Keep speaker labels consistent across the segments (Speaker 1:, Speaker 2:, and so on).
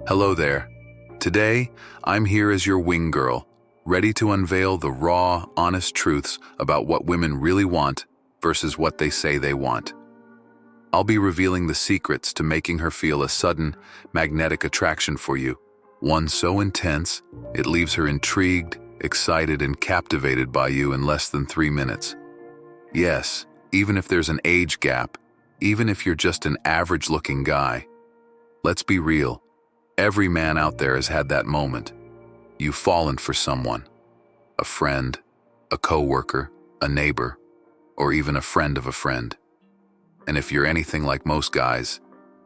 Speaker 1: Hello there. Today, I'm here as your wing girl, ready to unveil the raw, honest truths about what women really want versus what they say they want. I'll be revealing the secrets to making her feel a sudden, magnetic attraction for you, one so intense, it leaves her intrigued, excited, and captivated by you in less than 3 minutes. Yes, even if there's an age gap, even if you're just an average-looking guy. Let's be real. Every man out there has had that moment. You've fallen for someone. A friend, a coworker, a neighbor, or even a friend of a friend. And if you're anything like most guys,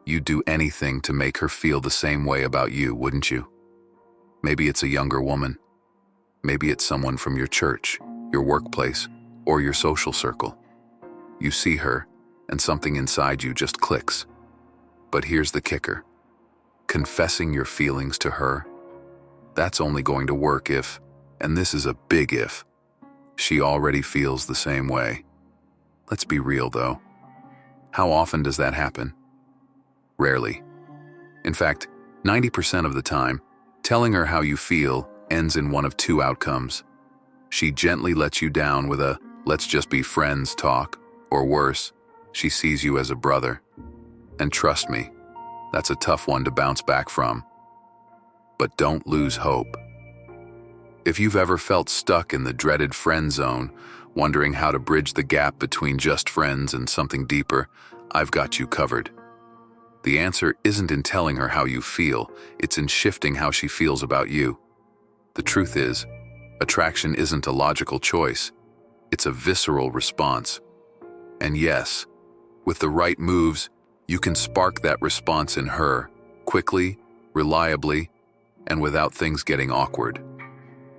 Speaker 1: you'd do anything to make her feel the same way about you, wouldn't you? Maybe it's a younger woman. Maybe it's someone from your church, your workplace, or your social circle. You see her, and something inside you just clicks. But here's the kicker. Confessing your feelings to her, that's only going to work if, and this is a big if, she already feels the same way. Let's be real though. How often does that happen? Rarely. In fact, 90% of the time, telling her how you feel ends in one of two outcomes. She gently lets you down with a "let's just be friends" talk, or worse, she sees you as a brother. And trust me, that's a tough one to bounce back from. But don't lose hope. If you've ever felt stuck in the dreaded friend zone, wondering how to bridge the gap between just friends and something deeper, I've got you covered. The answer isn't in telling her how you feel, it's in shifting how she feels about you. The truth is, attraction isn't a logical choice, it's a visceral response. And yes, with the right moves, you can spark that response in her, quickly, reliably, and without things getting awkward.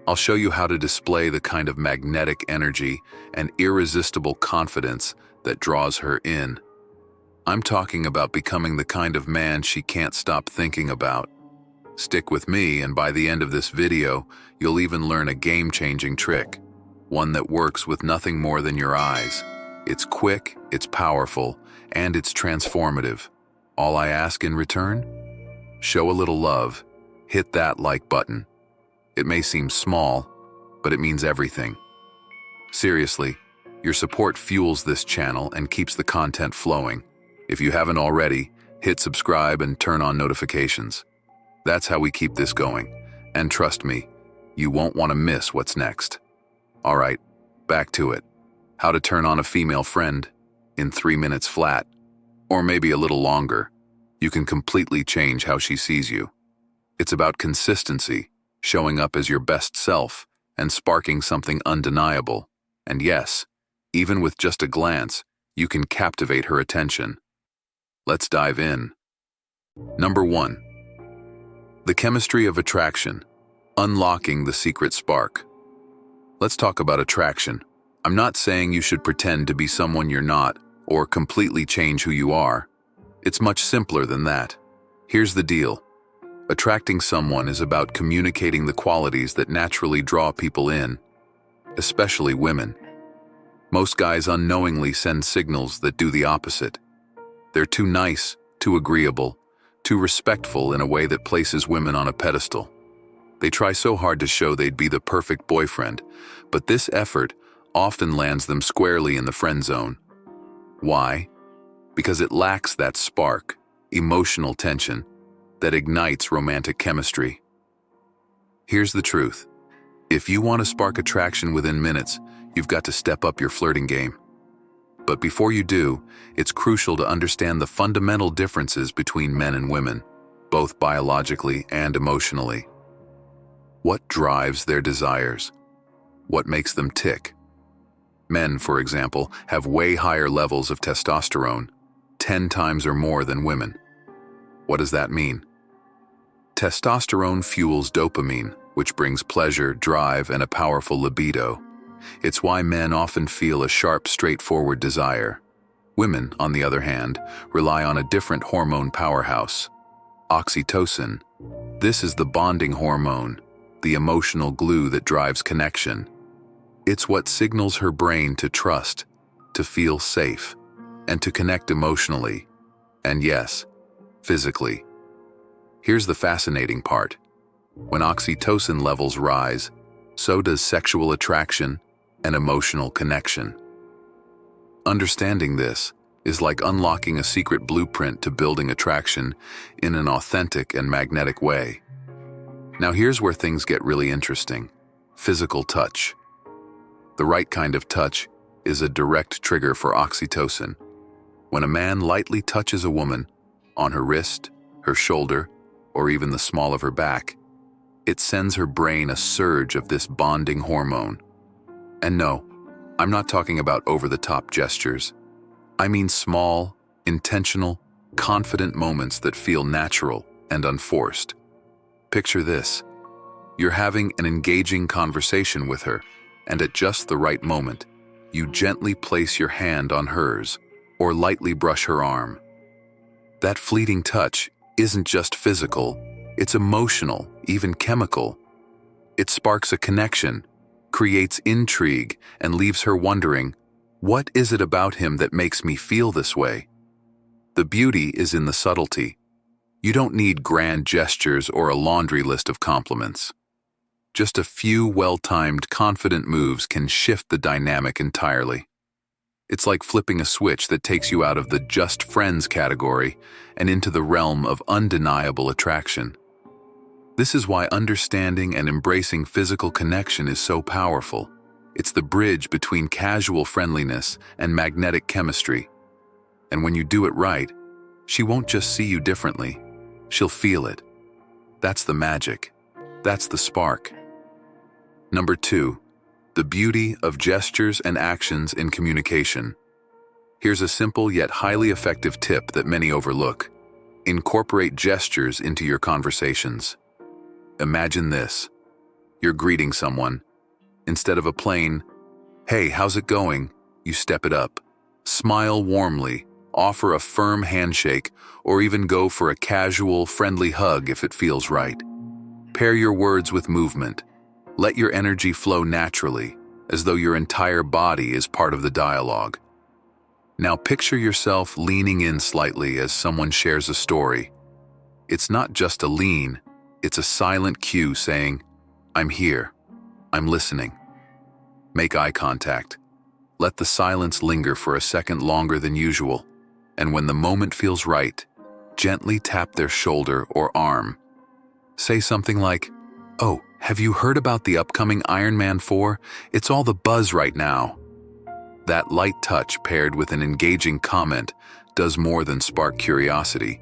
Speaker 1: I'll show you how to display the kind of magnetic energy and irresistible confidence that draws her in. I'm talking about becoming the kind of man she can't stop thinking about. Stick with me, and by the end of this video, you'll even learn a game-changing trick, one that works with nothing more than your eyes. It's quick, it's powerful, and it's transformative. All I ask in return? Show a little love. Hit that like button. It may seem small, but it means everything. Seriously, your support fuels this channel and keeps the content flowing. If you haven't already, hit subscribe and turn on notifications. That's how we keep this going. And trust me, you won't want to miss what's next. All right, back to it. How to turn on a female friend in 3 minutes flat, or maybe a little longer. You can completely change how she sees you. It's about consistency, showing up as your best self, and sparking something undeniable. And yes, even with just a glance, you can captivate her attention. Let's dive in. Number 1. The chemistry of attraction, unlocking the secret spark. Let's talk about attraction. I'm not saying you should pretend to be someone you're not, or completely change who you are. It's much simpler than that. Here's the deal. Attracting someone is about communicating the qualities that naturally draw people in, especially women. Most guys unknowingly send signals that do the opposite. They're too nice, too agreeable, too respectful in a way that places women on a pedestal. They try so hard to show they'd be the perfect boyfriend, but this effort often lands them squarely in the friend zone. Why? Because it lacks that spark, emotional tension, that ignites romantic chemistry. Here's the truth. If you want to spark attraction within minutes, you've got to step up your flirting game. But before you do, it's crucial to understand the fundamental differences between men and women, both biologically and emotionally. What drives their desires? What makes them tick? Men, for example, have way higher levels of testosterone, 10 times or more than women. What does that mean? Testosterone fuels dopamine, which brings pleasure, drive, and a powerful libido. It's why men often feel a sharp, straightforward desire. Women, on the other hand, rely on a different hormone powerhouse, oxytocin. This is the bonding hormone, the emotional glue that drives connection. It's what signals her brain to trust, to feel safe, and to connect emotionally, and yes, physically. Here's the fascinating part. When oxytocin levels rise, so does sexual attraction and emotional connection. Understanding this is like unlocking a secret blueprint to building attraction in an authentic and magnetic way. Now here's where things get really interesting. Physical touch. The right kind of touch is a direct trigger for oxytocin. When a man lightly touches a woman on her wrist, her shoulder, or even the small of her back, it sends her brain a surge of this bonding hormone. And no, I'm not talking about over-the-top gestures. I mean small, intentional, confident moments that feel natural and unforced. Picture this. You're having an engaging conversation with her, and at just the right moment, you gently place your hand on hers or lightly brush her arm. That fleeting touch isn't just physical, it's emotional, even chemical. It sparks a connection, creates intrigue, and leaves her wondering, what is it about him that makes me feel this way? The beauty is in the subtlety. You don't need grand gestures or a laundry list of compliments. Just a few well-timed, confident moves can shift the dynamic entirely. It's like flipping a switch that takes you out of the just friends category and into the realm of undeniable attraction. This is why understanding and embracing physical connection is so powerful. It's the bridge between casual friendliness and magnetic chemistry. And when you do it right, she won't just see you differently, she'll feel it. That's the magic. That's the spark. Number 2, the beauty of gestures and actions in communication. Here's a simple yet highly effective tip that many overlook. Incorporate gestures into your conversations. Imagine this. You're greeting someone. Instead of a plain, "Hey, how's it going?" you step it up. Smile warmly, offer a firm handshake, or even go for a casual, friendly hug if it feels right. Pair your words with movement. Let your energy flow naturally, as though your entire body is part of the dialogue. Now picture yourself leaning in slightly as someone shares a story. It's not just a lean, it's a silent cue saying, "I'm here. I'm listening." Make eye contact. Let the silence linger for a second longer than usual, and when the moment feels right, gently tap their shoulder or arm. Say something like, "Oh, have you heard about the upcoming Iron Man 4? It's all the buzz right now." That light touch paired with an engaging comment does more than spark curiosity.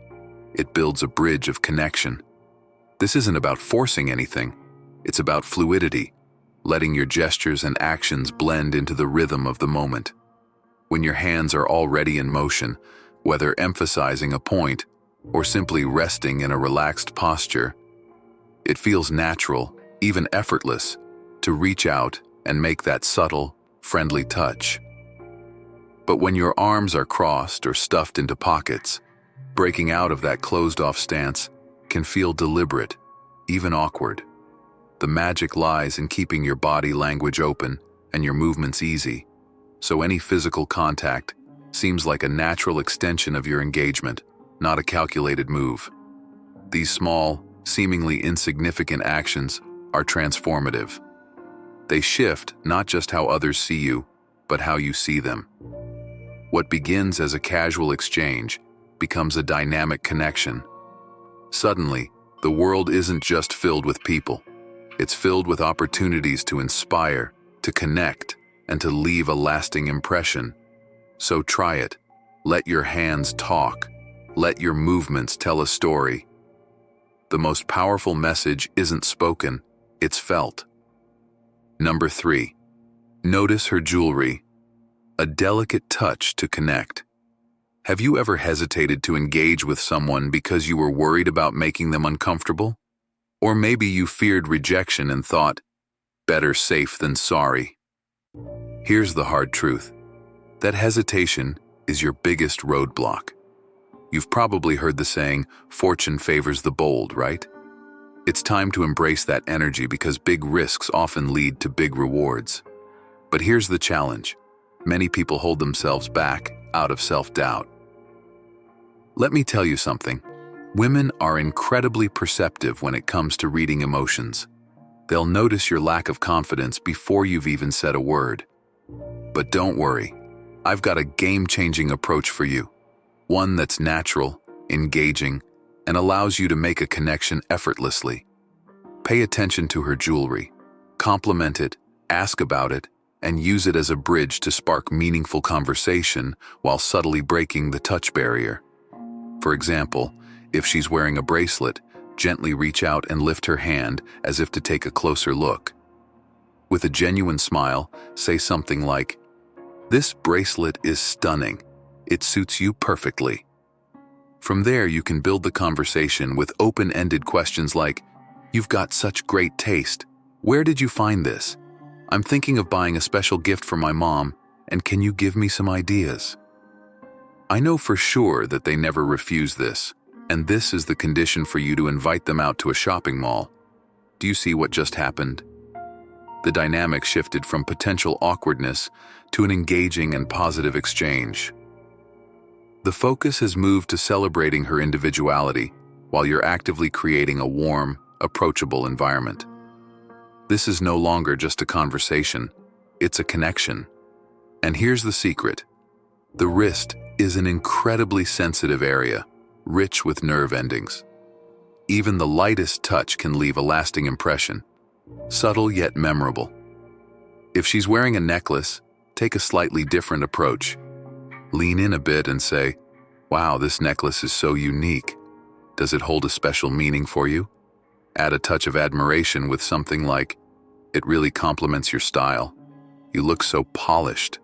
Speaker 1: It builds a bridge of connection. This isn't about forcing anything. It's about fluidity, letting your gestures and actions blend into the rhythm of the moment. When your hands are already in motion, whether emphasizing a point or simply resting in a relaxed posture, it feels natural, even effortless, to reach out and make that subtle, friendly touch. But when your arms are crossed or stuffed into pockets, breaking out of that closed-off stance can feel deliberate, even awkward. The magic lies in keeping your body language open and your movements easy, so any physical contact seems like a natural extension of your engagement, not a calculated move. These small, seemingly insignificant actions are transformative. They shift not just how others see you, but how you see them. What begins as a casual exchange becomes a dynamic connection. Suddenly, the world isn't just filled with people. It's filled with opportunities to inspire, to connect, and to leave a lasting impression. So try it. Let your hands talk. Let your movements tell a story. The most powerful message isn't spoken, it's felt. Number 3, notice her jewelry. A delicate touch to connect. Have you ever hesitated to engage with someone because you were worried about making them uncomfortable? Or maybe you feared rejection and thought, better safe than sorry. Here's the hard truth. That hesitation is your biggest roadblock. You've probably heard the saying, fortune favors the bold, right? It's time to embrace that energy because big risks often lead to big rewards. But here's the challenge. Many people hold themselves back out of self-doubt. Let me tell you something. Women are incredibly perceptive when it comes to reading emotions. They'll notice your lack of confidence before you've even said a word. But don't worry, I've got a game-changing approach for you. One that's natural, engaging, and allows you to make a connection effortlessly. Pay attention to her jewelry, compliment it, ask about it, and use it as a bridge to spark meaningful conversation while subtly breaking the touch barrier. For example, if she's wearing a bracelet, gently reach out and lift her hand as if to take a closer look. With a genuine smile, say something like, "This bracelet is stunning. It suits you perfectly." From there, you can build the conversation with open-ended questions like, "You've got such great taste. Where did you find this? I'm thinking of buying a special gift for my mom, and can you give me some ideas?" I know for sure that they never refuse this, and this is the condition for you to invite them out to a shopping mall. Do you see what just happened? The dynamic shifted from potential awkwardness to an engaging and positive exchange. The focus has moved to celebrating her individuality while you're actively creating a warm, approachable environment. This is no longer just a conversation, it's a connection. And here's the secret. The wrist is an incredibly sensitive area, rich with nerve endings. Even the lightest touch can leave a lasting impression, subtle yet memorable. If she's wearing a necklace, take a slightly different approach. Lean in a bit and say, "Wow, this necklace is so unique. Does it hold a special meaning for you?" Add a touch of admiration with something like, "It really complements your style. You look so polished."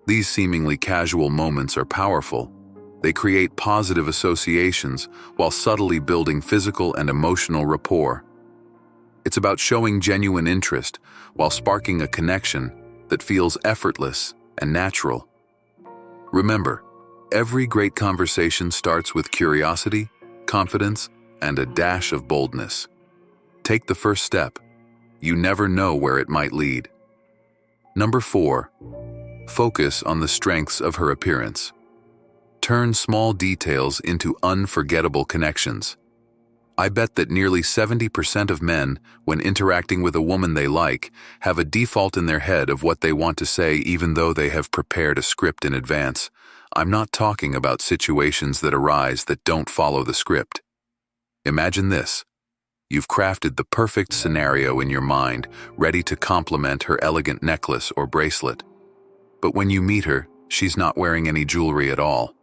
Speaker 1: These seemingly casual moments are powerful. They create positive associations while subtly building physical and emotional rapport. It's about showing genuine interest while sparking a connection that feels effortless and natural. Remember, every great conversation starts with curiosity, confidence, and a dash of boldness. Take the first step. You never know where it might lead. Number 4, focus on the strengths of her appearance. Turn small details into unforgettable connections. I bet that nearly 70% of men, when interacting with a woman they like, have a default in their head of what they want to say even though they have prepared a script in advance. I'm not talking about situations that arise that don't follow the script. Imagine this. You've crafted the perfect scenario in your mind, ready to compliment her elegant necklace or bracelet. But when you meet her, she's not wearing any jewelry at all.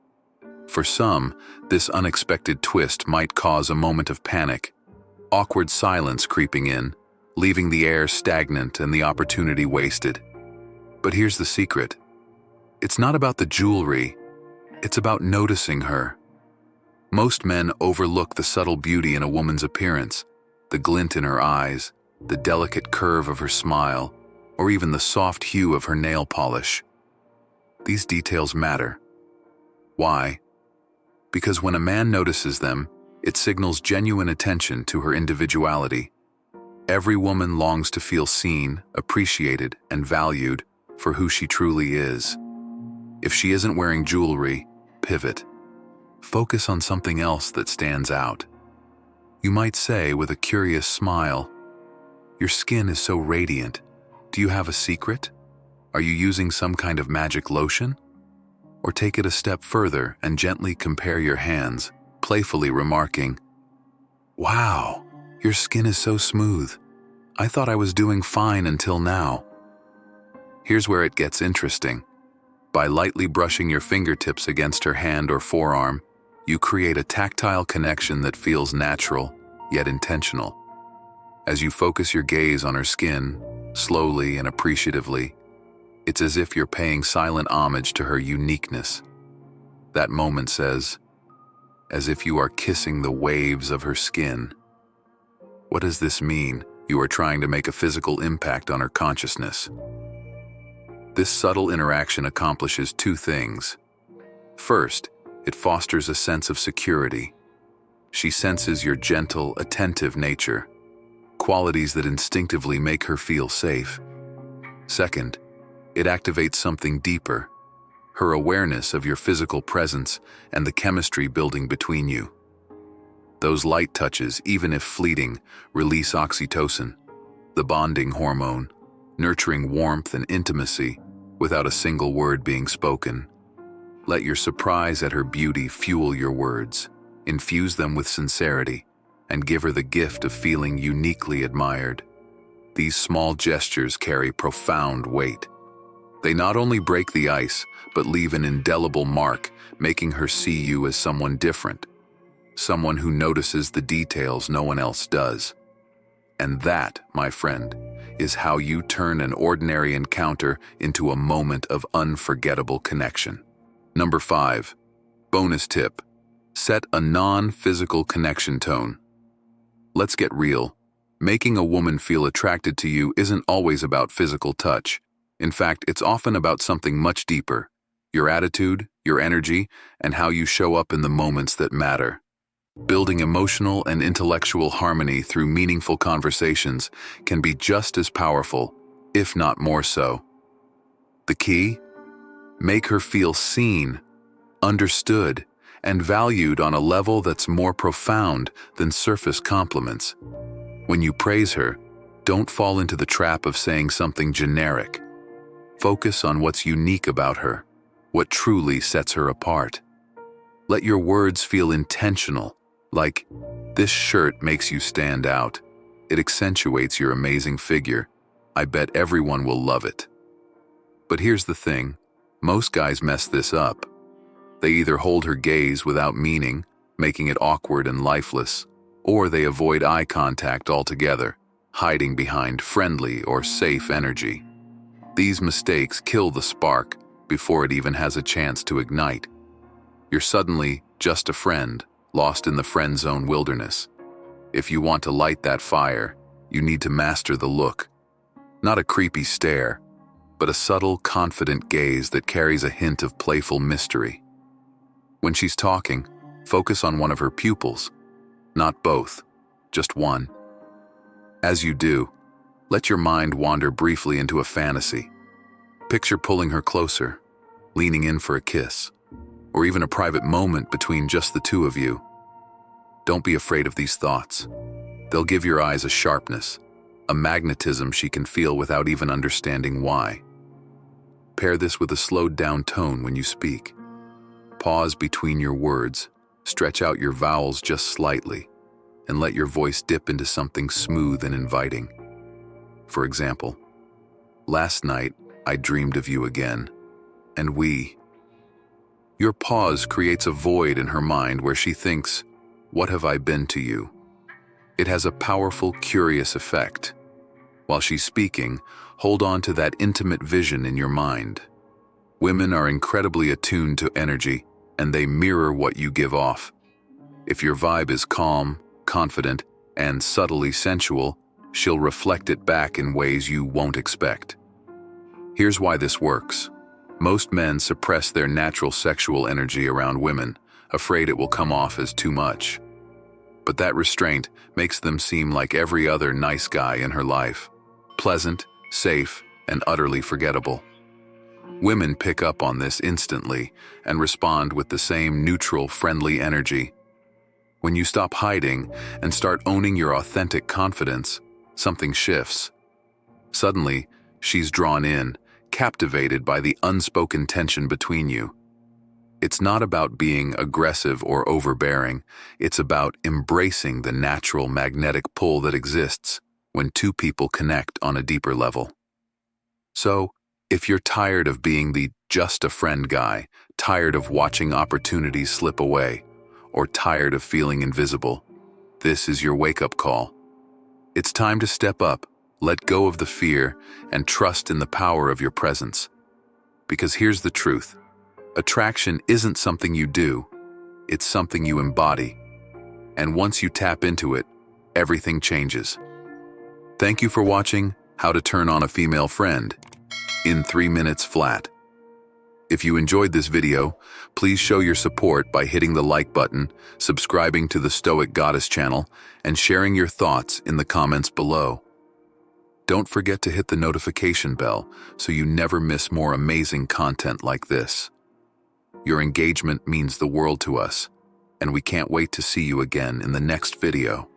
Speaker 1: For some, this unexpected twist might cause a moment of panic, awkward silence creeping in, leaving the air stagnant and the opportunity wasted. But here's the secret. It's not about the jewelry, it's about noticing her. Most men overlook the subtle beauty in a woman's appearance, the glint in her eyes, the delicate curve of her smile, or even the soft hue of her nail polish. These details matter. Why? Because when a man notices them, it signals genuine attention to her individuality. Every woman longs to feel seen, appreciated, and valued for who she truly is. If she isn't wearing jewelry, pivot. Focus on something else that stands out. You might say with a curious smile, "Your skin is so radiant. Do you have a secret? Are you using some kind of magic lotion?" Or take it a step further and gently compare your hands, playfully remarking, "Wow, your skin is so smooth. I thought I was doing fine until now." Here's where it gets interesting. By lightly brushing your fingertips against her hand or forearm, you create a tactile connection that feels natural, yet intentional. As you focus your gaze on her skin, slowly and appreciatively, it's as if you're paying silent homage to her uniqueness. That moment says, as if you are kissing the waves of her skin. What does this mean? You are trying to make a physical impact on her consciousness. This subtle interaction accomplishes two things. First, it fosters a sense of security. She senses your gentle, attentive nature, qualities that instinctively make her feel safe. Second, it activates something deeper, her awareness of your physical presence and the chemistry building between you. Those light touches, even if fleeting, release oxytocin, the bonding hormone, nurturing warmth and intimacy without a single word being spoken. Let your surprise at her beauty fuel your words, infuse them with sincerity, and give her the gift of feeling uniquely admired. These small gestures carry profound weight. They not only break the ice, but leave an indelible mark, making her see you as someone different, someone who notices the details no one else does. And that, my friend, is how you turn an ordinary encounter into a moment of unforgettable connection. Number 5. Bonus tip. Set a non-physical connection tone. Let's get real. Making a woman feel attracted to you isn't always about physical touch. In fact, it's often about something much deeper: your attitude, your energy, and how you show up in the moments that matter. Building emotional and intellectual harmony through meaningful conversations can be just as powerful, if not more so. The key? Make her feel seen, understood, and valued on a level that's more profound than surface compliments. When you praise her, don't fall into the trap of saying something generic. Focus on what's unique about her, what truly sets her apart. Let your words feel intentional, like, "This shirt makes you stand out. It accentuates your amazing figure. I bet everyone will love it." But here's the thing, most guys mess this up. They either hold her gaze without meaning, making it awkward and lifeless, or they avoid eye contact altogether, hiding behind friendly or safe energy. These mistakes kill the spark before it even has a chance to ignite. You're suddenly just a friend, lost in the friend zone wilderness. If you want to light that fire, you need to master the look. Not a creepy stare, but a subtle, confident gaze that carries a hint of playful mystery. When she's talking, focus on one of her pupils, not both, just one. As you do, let your mind wander briefly into a fantasy. Picture pulling her closer, leaning in for a kiss, or even a private moment between just the two of you. Don't be afraid of these thoughts. They'll give your eyes a sharpness, a magnetism she can feel without even understanding why. Pair this with a slowed-down tone when you speak. Pause between your words, stretch out your vowels just slightly, and let your voice dip into something smooth and inviting. For example, "Last night, I dreamed of you again, and we..." Your pause creates a void in her mind where she thinks, "What have I been to you?" It has a powerful, curious effect. While she's speaking, hold on to that intimate vision in your mind. Women are incredibly attuned to energy, and they mirror what you give off. If your vibe is calm, confident, and subtly sensual, she'll reflect it back in ways you won't expect. Here's why this works. Most men suppress their natural sexual energy around women, afraid it will come off as too much. But that restraint makes them seem like every other nice guy in her life, pleasant, safe, and utterly forgettable. Women pick up on this instantly and respond with the same neutral, friendly energy. When you stop hiding and start owning your authentic confidence, something shifts. Suddenly, she's drawn in, captivated by the unspoken tension between you. It's not about being aggressive or overbearing, it's about embracing the natural magnetic pull that exists when two people connect on a deeper level. So, if you're tired of being the just a friend guy, tired of watching opportunities slip away, or tired of feeling invisible, this is your wake-up call. It's time to step up, let go of the fear, and trust in the power of your presence. Because here's the truth. Attraction isn't something you do, it's something you embody. And once you tap into it, everything changes. Thank you for watching How to Turn on a Female Friend in 3 minutes flat. If you enjoyed this video, please show your support by hitting the like button, subscribing to the Stoic Goddess channel, and sharing your thoughts in the comments below. Don't forget to hit the notification bell so you never miss more amazing content like this. Your engagement means the world to us, and we can't wait to see you again in the next video.